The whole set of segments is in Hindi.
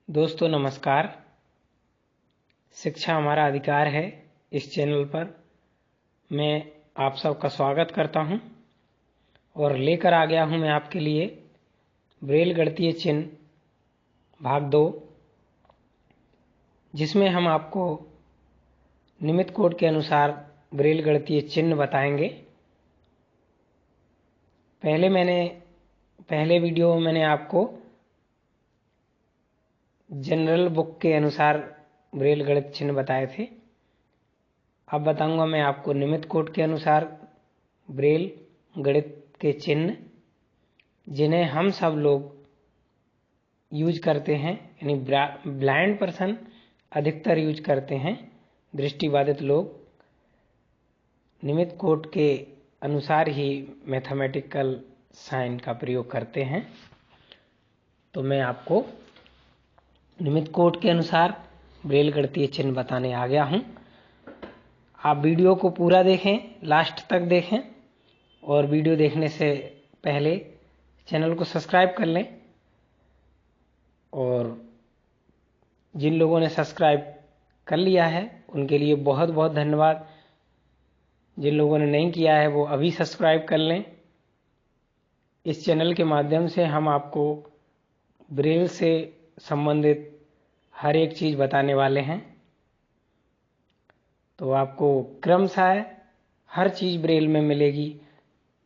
दोस्तों नमस्कार। शिक्षा हमारा अधिकार है इस चैनल पर मैं आप सबका स्वागत करता हूं और लेकर आ गया हूं मैं आपके लिए ब्रेल गणितीय चिन्ह भाग 2, जिसमें हम आपको निमित्त कोड के अनुसार ब्रेल गणितीय चिन्ह बताएंगे। पहले वीडियो में मैंने आपको जनरल बुक के अनुसार ब्रेल गणित चिन्ह बताए थे। अब बताऊंगा मैं आपको निमित्त कोड के अनुसार ब्रेल गणित के चिन्ह, जिन्हें हम सब लोग यूज करते हैं, यानी ब्लाइंड पर्सन अधिकतर यूज करते हैं। दृष्टिबाधित लोग निमित्त कोड के अनुसार ही मैथमेटिकल साइन का प्रयोग करते हैं। तो मैं आपको निमित्त कोड के अनुसार ब्रेल गणितीय चिन्ह बताने आ गया हूं। आप वीडियो को पूरा देखें, लास्ट तक देखें, और वीडियो देखने से पहले चैनल को सब्सक्राइब कर लें। और जिन लोगों ने सब्सक्राइब कर लिया है उनके लिए बहुत बहुत धन्यवाद। जिन लोगों ने नहीं किया है वो अभी सब्सक्राइब कर लें। इस चैनल के माध्यम से हम आपको ब्रेल से संबंधित हर एक चीज बताने वाले हैं। तो आपको क्रमशः हर चीज ब्रेल में मिलेगी,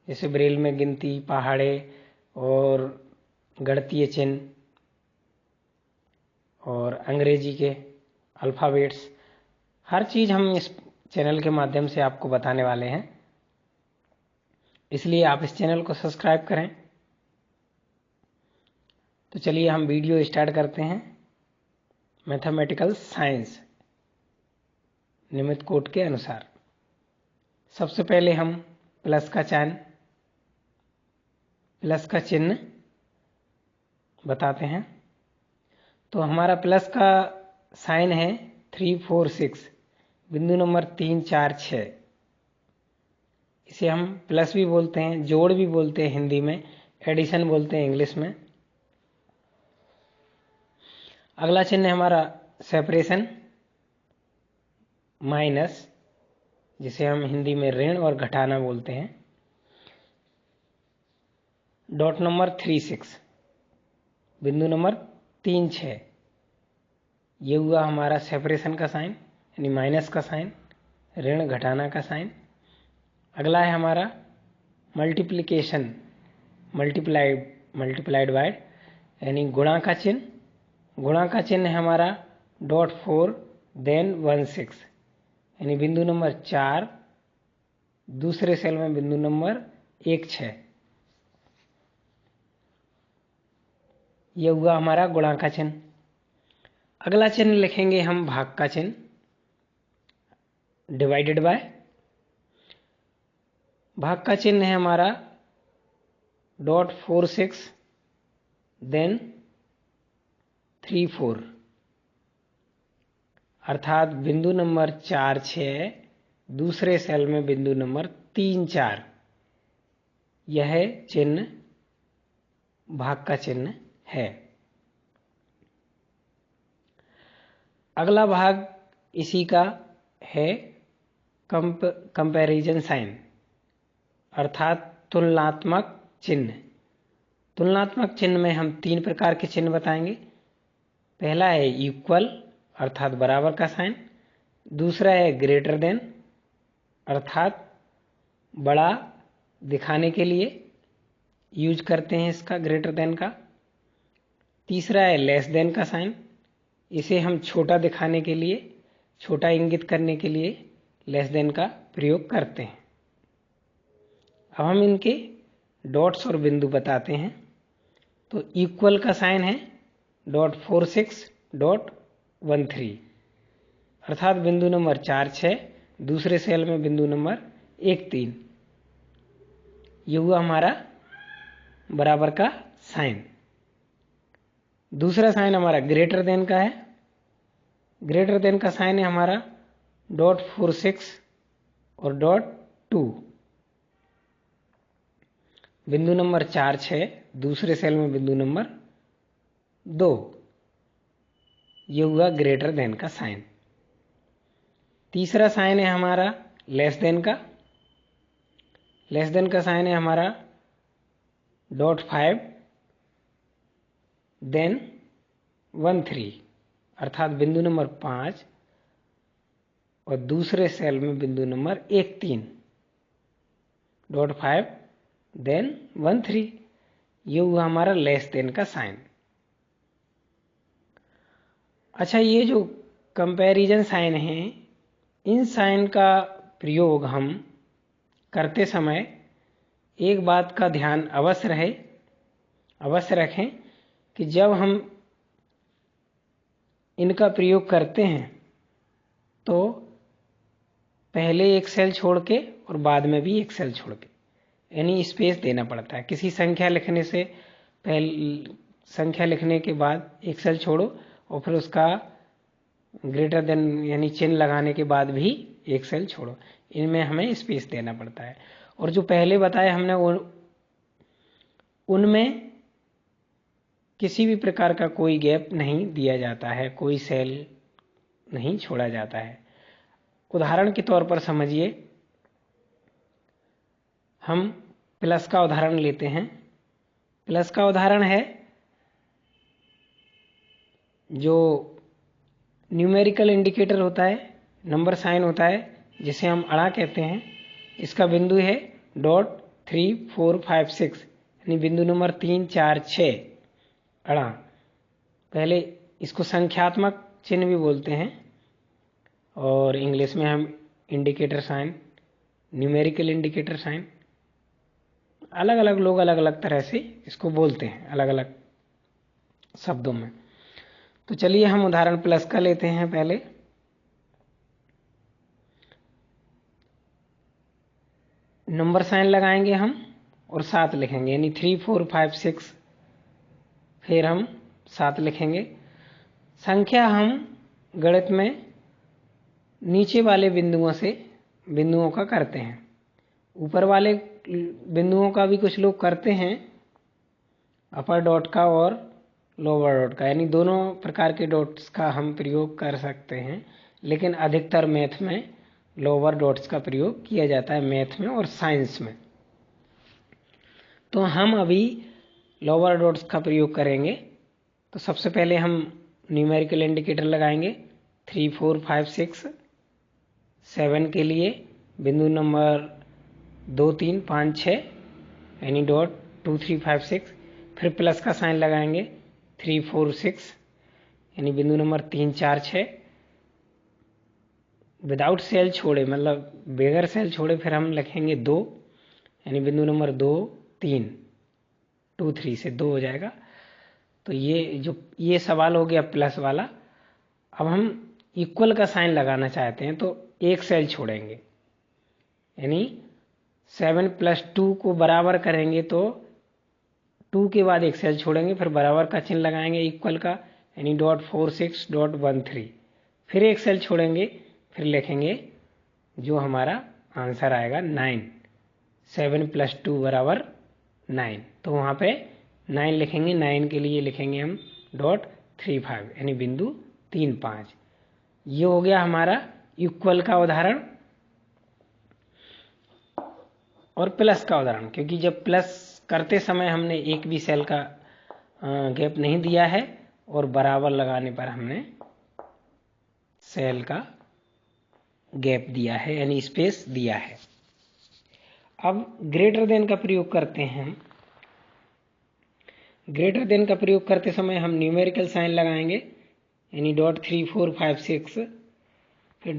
जैसे ब्रेल में गिनती, पहाड़े और गणितीय चिन्ह और अंग्रेजी के अल्फ़ाबेट्स, हर चीज हम इस चैनल के माध्यम से आपको बताने वाले हैं। इसलिए आप इस चैनल को सब्सक्राइब करें। तो चलिए हम वीडियो स्टार्ट करते हैं। मैथमेटिकल साइंस निमित्त कोड के अनुसार सबसे पहले हम प्लस का चिन्ह बताते हैं। तो हमारा प्लस का साइन है 3 4 6, बिंदु नंबर 3 4 6। इसे हम प्लस भी बोलते हैं, जोड़ भी बोलते हैं हिंदी में, एडिशन बोलते हैं इंग्लिश में। अगला चिन्ह है हमारा सेपरेशन माइनस, जिसे हम हिंदी में ऋण और घटाना बोलते हैं। डॉट नंबर 3 6, बिंदु नंबर 3 6, ये हुआ हमारा सेपरेशन का साइन, यानी माइनस का साइन, ऋण घटाना का साइन। अगला है हमारा मल्टीप्लिकेशन, मल्टीप्लाइड बाय, यानी गुणा का चिन्ह। गुणा का चिन्ह है हमारा डॉट 4 देन 1 6, यानी बिंदु नंबर 4 दूसरे सेल में बिंदु नंबर 1 6। यह हुआ हमारा गुणा का चिन्ह। अगला चिन्ह लिखेंगे हम भाग का चिन्ह, डिवाइडेड बाय। भाग का चिन्ह है हमारा डॉट 4 6 देन 3 4, अर्थात बिंदु नंबर 4 6 दूसरे सेल में बिंदु नंबर 3 4। यह चिन्ह भाग का चिन्ह है। अगला भाग इसी का है कंपैरिजन साइन, अर्थात तुलनात्मक चिन्ह। तुलनात्मक चिन्ह में हम 3 प्रकार के चिन्ह बताएंगे। पहला है इक्वल, अर्थात बराबर का साइन। दूसरा है ग्रेटर देन, अर्थात बड़ा दिखाने के लिए यूज करते हैं इसका, ग्रेटर देन का। तीसरा है लेस देन का साइन, इसे हम छोटा दिखाने के लिए, छोटा इंगित करने के लिए लेस देन का प्रयोग करते हैं। अब हम इनके डॉट्स और बिंदु बताते हैं। तो इक्वल का साइन है डॉट 4 6 डॉट 1 3, अर्थात बिंदु नंबर 4 6 दूसरे सेल में बिंदु नंबर 1 3। यह हुआ हमारा बराबर का साइन। दूसरा साइन हमारा ग्रेटर देन का है। ग्रेटर देन का साइन है हमारा डॉट 4 6 और डॉट 2, बिंदु नंबर 4 6 दूसरे सेल में बिंदु नंबर 2। ये हुआ ग्रेटर देन का साइन। तीसरा साइन है हमारा लेस देन का। लेस देन का साइन है हमारा .5 देन 1 3, अर्थात बिंदु नंबर 5 और दूसरे सेल में बिंदु नंबर 1 3, .5 देन 1 3, ये हुआ हमारा लेस देन का साइन। अच्छा, ये जो कंपैरिजन साइन है, इन साइन का प्रयोग हम करते समय एक बात का ध्यान अवश्य रखें कि जब हम इनका प्रयोग करते हैं तो पहले एक सेल छोड़ के और बाद में भी एक सेल छोड़ के, यानी स्पेस देना पड़ता है। किसी संख्या लिखने से पहले, संख्या लिखने के बाद एक सेल छोड़ो और फिर उसका ग्रेटर देन यानी चिन्ह लगाने के बाद भी एक सेल छोड़ो, इनमें हमें स्पेस देना पड़ता है। और जो पहले बताया हमने उनमें किसी भी प्रकार का कोई गैप नहीं दिया जाता है, कोई सेल नहीं छोड़ा जाता है। उदाहरण के तौर पर समझिए, हम प्लस का उदाहरण लेते हैं। प्लस का उदाहरण है जो न्यूमेरिकल इंडिकेटर होता है, नंबर साइन होता है, जिसे हम अड़ा कहते हैं। इसका बिंदु है .3 4 5 6, यानी बिंदु नंबर 3 4 6 अड़ा। पहले इसको संख्यात्मक चिन्ह भी बोलते हैं और इंग्लिश में हम indicator sign, numerical indicator sign, अलग अलग लोग अलग अलग तरह से इसको बोलते हैं, अलग अलग शब्दों में। तो चलिए हम उदाहरण प्लस का लेते हैं। पहले नंबर साइन लगाएंगे हम और 7 लिखेंगे, यानी 3 4 5 6, फिर हम 7 लिखेंगे। संख्या हम गणित में नीचे वाले बिंदुओं का करते हैं, ऊपर वाले बिंदुओं का भी कुछ लोग करते हैं, अपर डॉट का और लोअर डॉट का, यानी दोनों प्रकार के डॉट्स का हम प्रयोग कर सकते हैं। लेकिन अधिकतर मैथ में लोअर डॉट्स का प्रयोग किया जाता है, मैथ में और साइंस में। तो हम अभी लोअर डॉट्स का प्रयोग करेंगे। तो सबसे पहले हम न्यूमेरिकल इंडिकेटर लगाएंगे 3 4 5 6 7 के लिए बिंदु नंबर 2 3 5 6, यानी डॉट 2 3 5 6। फिर प्लस का साइन लगाएंगे 3 4 6, यानी बिंदु नंबर 3 4 6। विदाउट सेल छोड़े, मतलब बगैर सेल छोड़े, फिर हम लिखेंगे 2, यानी बिंदु नंबर 2 3, 2 3 से 2 हो जाएगा। तो ये सवाल हो गया प्लस वाला। अब हम इक्वल का साइन लगाना चाहते हैं तो एक सेल छोड़ेंगे, यानी 7 + 2 को बराबर करेंगे तो 2 के बाद एक सेल छोड़ेंगे, फिर बराबर का चिन्ह लगाएंगे इक्वल का, यानी .46.13, फिर एक सेल छोड़ेंगे, फिर लिखेंगे जो हमारा आंसर आएगा 9, 7 + 2 = 9। तो वहाँ पे 9 लिखेंगे, 9 के लिए लिखेंगे हम .35, यानी बिंदु 3 5। ये हो गया हमारा इक्वल का उदाहरण और प्लस का उदाहरण, क्योंकि जब प्लस करते समय हमने एक भी सेल का गैप नहीं दिया है और बराबर लगाने पर हमने सेल का गैप दिया है, यानी स्पेस दिया है। अब ग्रेटर देन का प्रयोग करते हैं। ग्रेटर देन का प्रयोग करते समय हम न्यूमेरिकल साइन लगाएंगे, यानी .3 4 5 6, फिर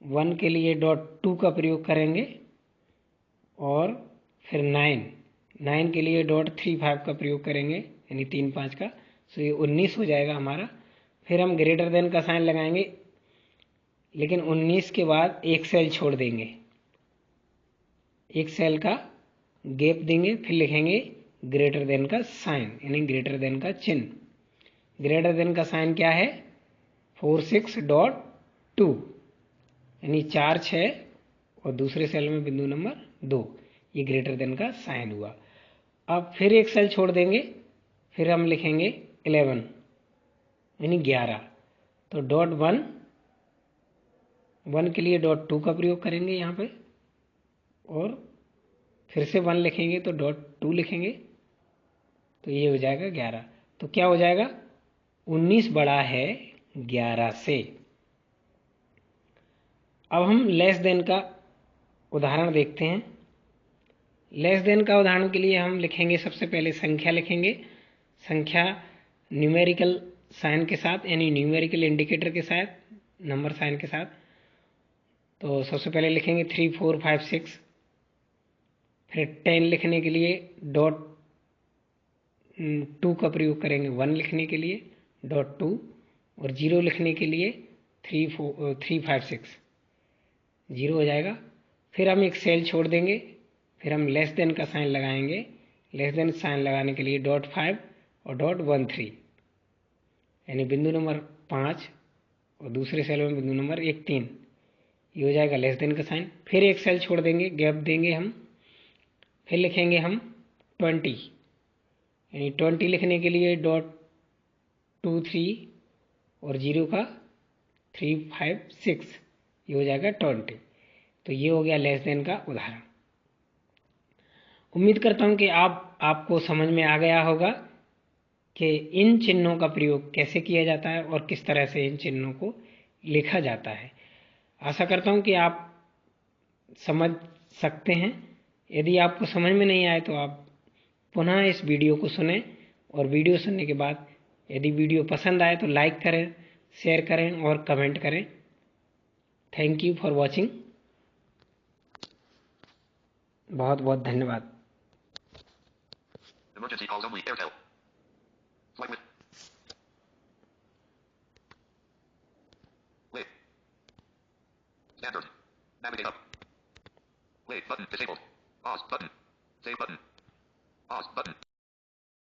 .1 के लिए .2 का प्रयोग करेंगे और फिर 9 के लिए .35 का प्रयोग करेंगे, यानी 3 5 का। तो ये 19 हो जाएगा हमारा। फिर हम ग्रेटर देन का साइन लगाएंगे, लेकिन 19 के बाद एक सेल छोड़ देंगे, एक सेल का गैप देंगे, फिर लिखेंगे ग्रेटर देन का साइन, यानी ग्रेटर देन का चिन्ह। ग्रेटर देन का साइन क्या है? 46.2, यानी 4 6 और दूसरे सेल में बिंदु नंबर 2, ये ग्रेटर देन का साइन हुआ। अब फिर एक सेल छोड़ देंगे, फिर हम लिखेंगे 11, यानी 11। तो डॉट 1 1 के लिए डॉट 2 का प्रयोग करेंगे यहाँ पे, और फिर से 1 लिखेंगे तो डॉट 2 लिखेंगे, तो ये हो जाएगा 11। तो क्या हो जाएगा, 19 बड़ा है 11 से। अब हम लेस देन का उदाहरण देखते हैं। लेस देन का उदाहरण के लिए हम लिखेंगे, सबसे पहले संख्या लिखेंगे, संख्या न्यूमेरिकल साइन के साथ, यानी न्यूमेरिकल इंडिकेटर के साथ, नंबर साइन के साथ। तो सबसे पहले लिखेंगे 3 4 5 6, फिर 10 लिखने के लिए डॉट 2 का प्रयोग करेंगे 1 लिखने के लिए, डॉट 2, और 0 लिखने के लिए 3 5 6, 0 हो जाएगा। फिर हम एक सेल छोड़ देंगे, फिर हम लेस देन का साइन लगाएंगे। लेस देन साइन लगाने के लिए डॉट 5 और डॉट 1 3, यानी बिंदु नंबर 5 और दूसरे सेल में बिंदु नंबर 1 3, ये हो जाएगा लेस देन का साइन। फिर एक सेल छोड़ देंगे, गैप देंगे हम, फिर लिखेंगे हम 20, यानी 20 लिखने के लिए डॉट 2 3 और 0 का 3 5 6, ये हो जाएगा 20। तो ये हो गया लेस देन का उदाहरण। उम्मीद करता हूं कि आपको समझ में आ गया होगा कि इन चिन्हों का प्रयोग कैसे किया जाता है और किस तरह से इन चिन्हों को लिखा जाता है। आशा करता हूं कि आप समझ सकते हैं। यदि आपको समझ में नहीं आए तो आप पुनः इस वीडियो को सुनें, और वीडियो सुनने के बाद यदि वीडियो पसंद आए तो लाइक करें, शेयर करें और कमेंट करें। Thank you for watching. बहुत बहुत धन्यवाद। Emergency calls only. Airtel. Flight with. Wait. Standard. Navigate up. Wait button disabled. Pause button. Save button. Pause button.